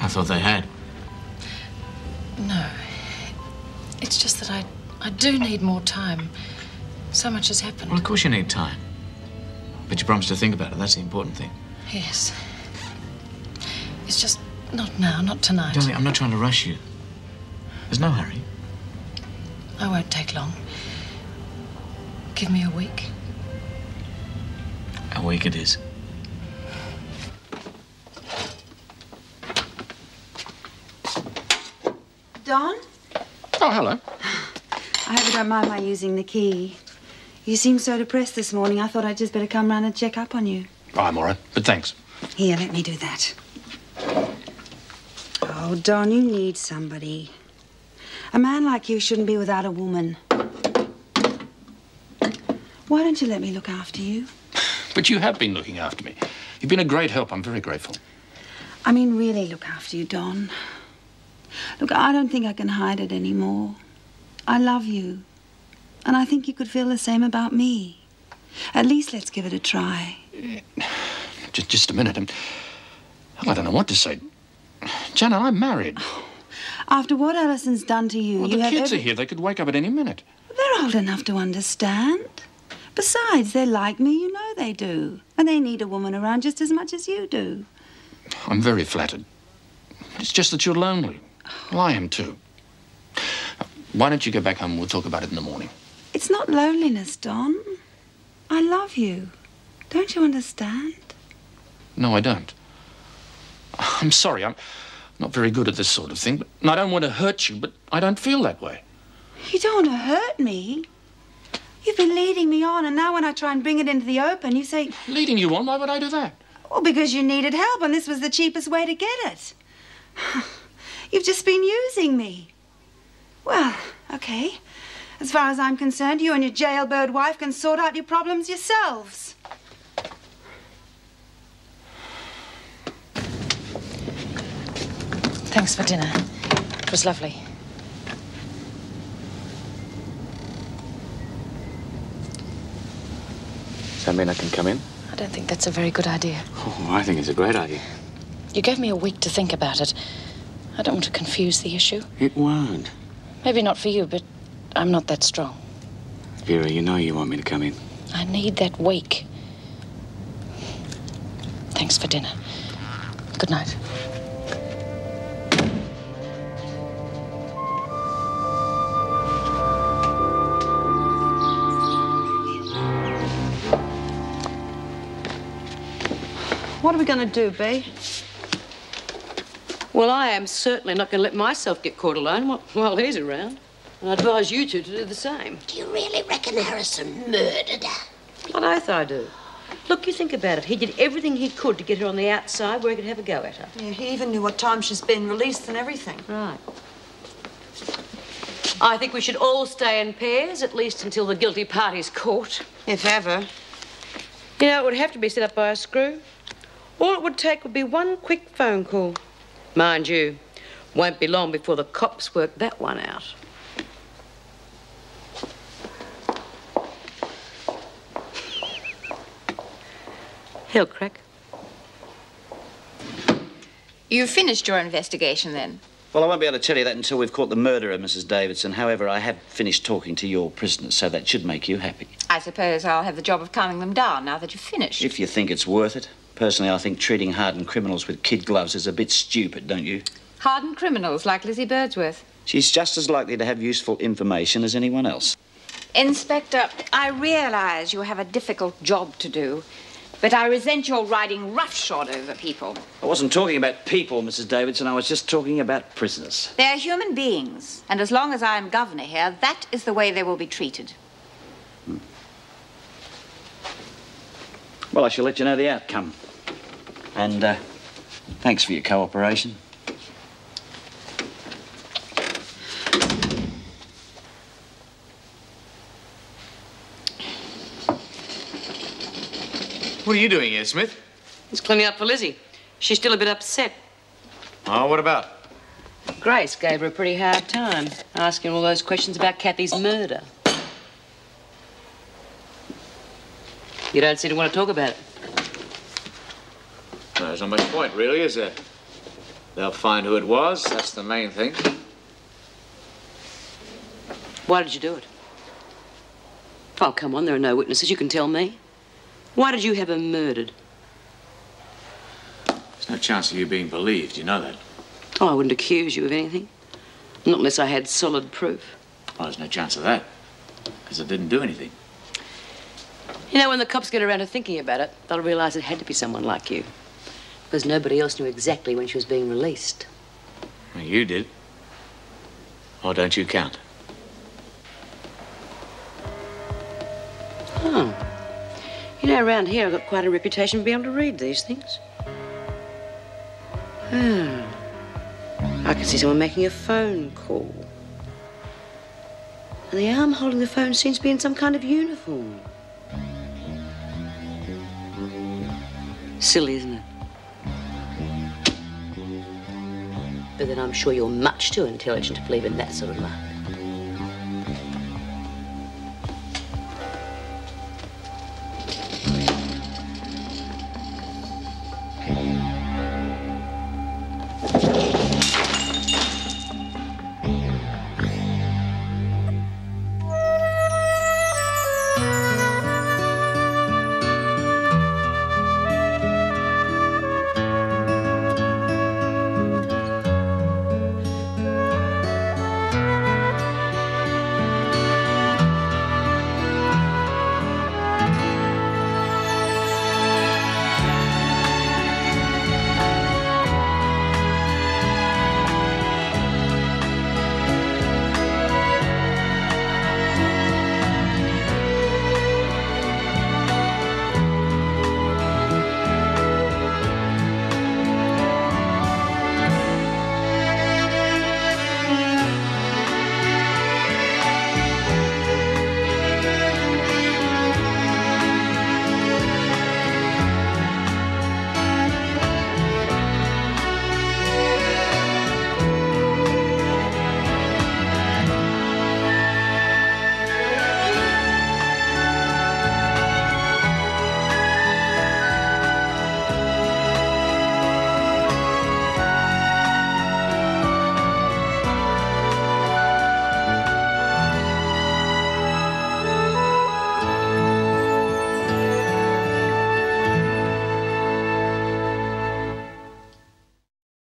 thought they had. No. It's just that I do need more time. So much has happened. Well, of course you need time. But you promised to think about it. That's the important thing. Yes. It's just not now, not tonight. Darling, I'm not trying to rush you. There's no hurry. I won't take long. Give me a week. A week it is. Don? Oh, hello. I hope you don't mind my using the key. You seemed so depressed this morning, I thought I'd just better come round and check up on you. Oh, I'm all right, but thanks. Here, let me do that. Oh, Don, you need somebody. A man like you shouldn't be without a woman. Why don't you let me look after you? But you have been looking after me. You've been a great help. I'm very grateful. I mean, really look after you, Don. Look, I don't think I can hide it anymore. I love you. And I think you could feel the same about me. At least let's give it a try. Just a minute. I don't know what to say. Janet, I'm married. Oh, after what Allison's done to you, Well, the kids are here. They could wake up at any minute. They're old enough to understand. Besides, they're like me. You know they do. And they need a woman around just as much as you do. I'm very flattered. It's just that you're lonely. Well, I am too. Why don't you go back home and we'll talk about it in the morning? It's not loneliness, Don. I love you. Don't you understand? No, I don't. I'm sorry. I'm not very good at this sort of thing. And I don't want to hurt you, but I don't feel that way. You don't want to hurt me. You've been leading me on, and now when I try and bring it into the open, you say... Leading you on? Why would I do that? Well, because you needed help, and this was the cheapest way to get it. You've just been using me. Well, okay. As far as I'm concerned, you and your jailbird wife can sort out your problems yourselves. Thanks for dinner. It was lovely. Does that mean I can come in? I don't think that's a very good idea. Oh, I think it's a great idea. You gave me a week to think about it. I don't want to confuse the issue. It won't. Maybe not for you, but I'm not that strong. Vera, you know you want me to come in. I need that week. Thanks for dinner. Good night. What are we going to do, Bea? Well, I am certainly not going to let myself get caught alone while he's around. And I advise you two to do the same. Do you really reckon Harrison murdered her? On oath I do. Look, you think about it. He did everything he could to get her on the outside where he could have a go at her. Yeah, he even knew what time she's been released and everything. Right. I think we should all stay in pairs, at least until the guilty party's caught. If ever. You know, it would have to be set up by a screw. All it would take would be one quick phone call. Mind you, won't be long before the cops work that one out. He'll crack. You've finished your investigation, then? Well, I won't be able to tell you that until we've caught the murderer, Mrs. Davidson. However, I have finished talking to your prisoners, so that should make you happy. I suppose I'll have the job of calming them down now that you've finished. If you think it's worth it. Personally, I think treating hardened criminals with kid gloves is a bit stupid, don't you? Hardened criminals like Lizzie Birdsworth. She's just as likely to have useful information as anyone else. Inspector, I realise you have a difficult job to do, but I resent your riding roughshod over people. I wasn't talking about people, Mrs. Davidson. I was just talking about prisoners. They're human beings, and as long as I'm governor here, that is the way they will be treated. Well, I shall let you know the outcome. And, thanks for your cooperation. What are you doing here, Smith? He's cleaning up for Lizzie. She's still a bit upset. Oh, what about? Grace gave her a pretty hard time, asking all those questions about Kathy's murder. You don't seem to want to talk about it. No, there's not much point, really, is there? They'll find who it was. That's the main thing. Why did you do it? Oh, come on, there are no witnesses. You can tell me. Why did you have her murdered? There's no chance of you being believed, you know that. Oh, I wouldn't accuse you of anything. Not unless I had solid proof. Well, there's no chance of that, because I didn't do anything. You know, when the cops get around to thinking about it, they'll realise it had to be someone like you. Because nobody else knew exactly when she was being released. Well, you did. Or don't you count? Oh. You know, around here I've got quite a reputation for being able to read these things. Oh. I can see someone making a phone call. And the arm holding the phone seems to be in some kind of uniform. Silly, isn't it? But then I'm sure you're much too intelligent to believe in that sort of lie.